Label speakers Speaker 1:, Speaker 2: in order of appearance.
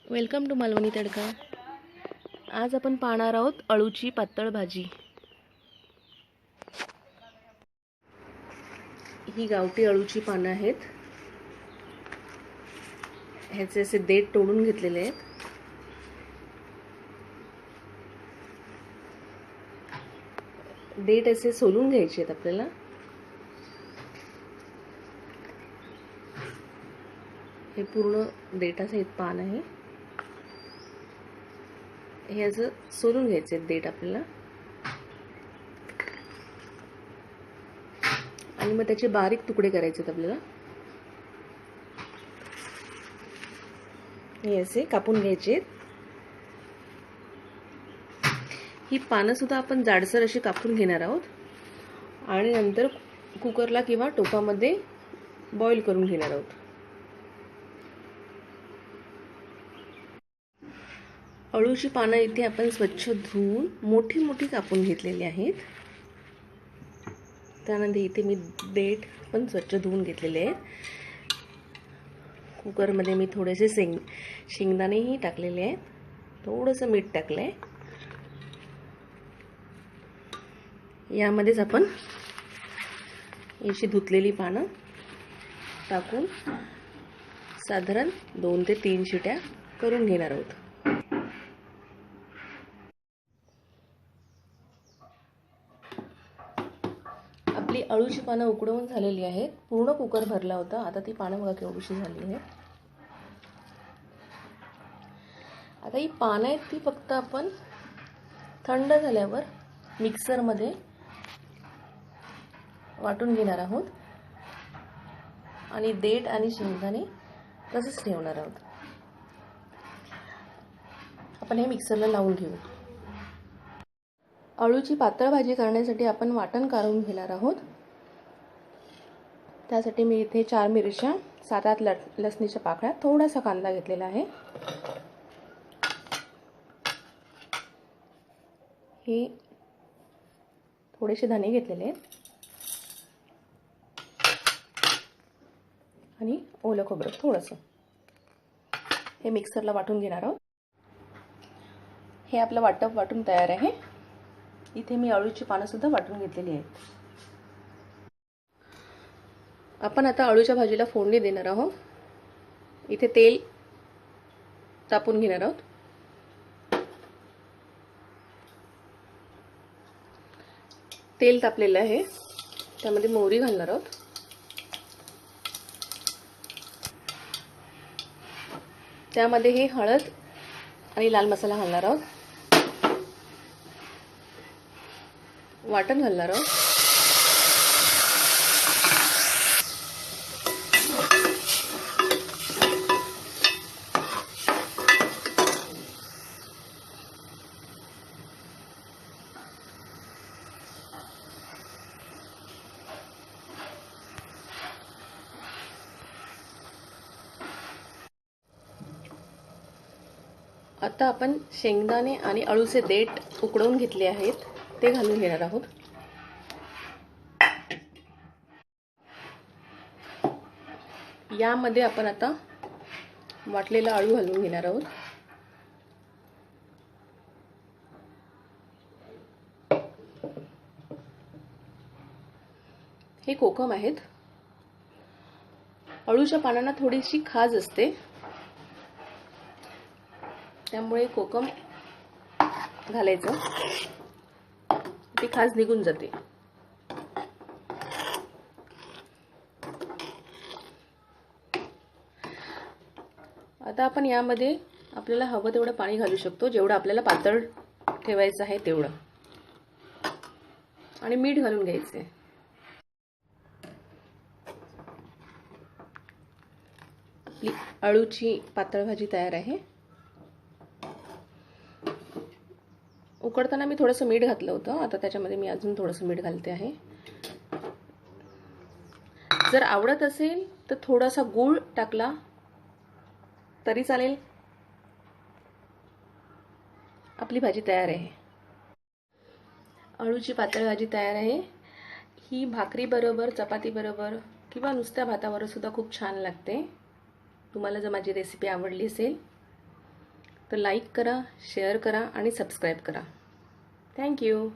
Speaker 1: Welcome to Malvani तडका। आज आपण पाहणार आहोत अळूची पातळ भाजी। ही गावठी अळूची पानं आहेत। ह्याचे असे देठ तोडून घेतलेले आहेत। देठ असे सोलून घ्यायचे आहेत आपल्याला। हे पूर्ण देठासहित पान आहे। हे असं सोलून घ्यायचे देठ आपल्याला आणि मग त्याचे बारीक तुकडे करायचे आहेत आपल्याला। हे असे कापून घ्यायचे। ही पानं सुद्धा आपण जाडसर अशी कापून घेणार आहोत आणि नंतर कुकरला किंवा टोपामध्ये बॉईल करून घेणार आहोत। अळूची पानं इथे आपण स्वच्छ धुवून मोठी मोठी कापून घेतलेली आहेत। त्यानंतर इथे मी देठ पण स्वच्छ धुवून घेतलेले आहेत। कुकरमध्ये मी थोडेसे शेंगदाणेही टाकलेले आहेत। थोडंसं मीठ टाकलंय। यामध्येच आपण अशी धुतलेली पानं टाकून साधारण 2 ते 3 शिट्या करून घेणार आहोत। आपली अळूची पानं उकडवून झालेली आहेत। पूर्ण कुकर भरला होता। आता ती पानं बघा केवढीशी झाली आहे। आता ही पानं आहेत ती फक्त आपण थंड झाल्यावर मिक्सरमध्ये वाटून घेणार आहोत आणि देठ आणि शेंगदाणे तसंच ठेवणार आहोत। आपण हे मिक्सरला लावून घेऊ। अळूची पातळ भाजी करण्यासाठी आपण वाटण काढून घेणार आहोत। त्यासाठी मी इथे 4 मिरच्या, 7-8 लसणीच्या पाकळ्या, थोडासा कांदा घेतलेला आहे। हे थोडेसे धणे घेतलेले आहेत आणि ओलं खोबरं थोडंसं। हे मिक्सरला वाटून घेणार आहोत। हे आपलं वाटप वाटून तयार आहे। इथे मी अळूची पानं सुद्धा वाटून घेतलेली आहेत। आपण आता अळूच्या भाजीला फोडणी देणार आहोत। इथे तेल तापून घेणार आहोत। तेल तापलेलं आहे। त्यामध्ये मोहरी घालणार आहोत। त्यामध्ये हे हळद आणि लाल मसाला घालणार आहोत। वाटण घालणार आहोत। आता आपण शेंगदाणे आणि अळूचे देठ उकडवून घेतले आहेत ते घालून घेणार आहोत। यामध्ये आपण आता वाटलेला अळू घालून घेणार आहोत। हे कोकम आहेत। अळूच्या पानांना थोडीशी खाज असते, त्यामुळे कोकम घालायचं, ती खाज निघून जाते। आता आपण यामध्ये आपल्याला हवं तेवढं पाणी घालू शकतो, जेवढं आपल्याला पातळ ठेवायचं आहे तेवढं, आणि मीठ घालून घ्यायचे। आपली अळूची पातळ भाजी तयार आहे। उकडताना मी थोडंसं मीठ घातलं होतं, आता त्याच्यामध्ये मी अजून थोडंसं मीठ घालते आहे। जर आवडत असेल तर थोडासा गूळ टाकला तरी चालेल। आपली भाजी तयार आहे। अळूची पातळ भाजी तयार आहे। ही भाकरी बरोबर, चपाती बरोबर किंवा नुसत्या भातावर सुद्धा खूप छान लागते। तुम्हाला जर माझी रेसिपी आवडली असेल तर लाईक करा, शेअर करा आणि सबस्क्राईब करा. थँक्यू.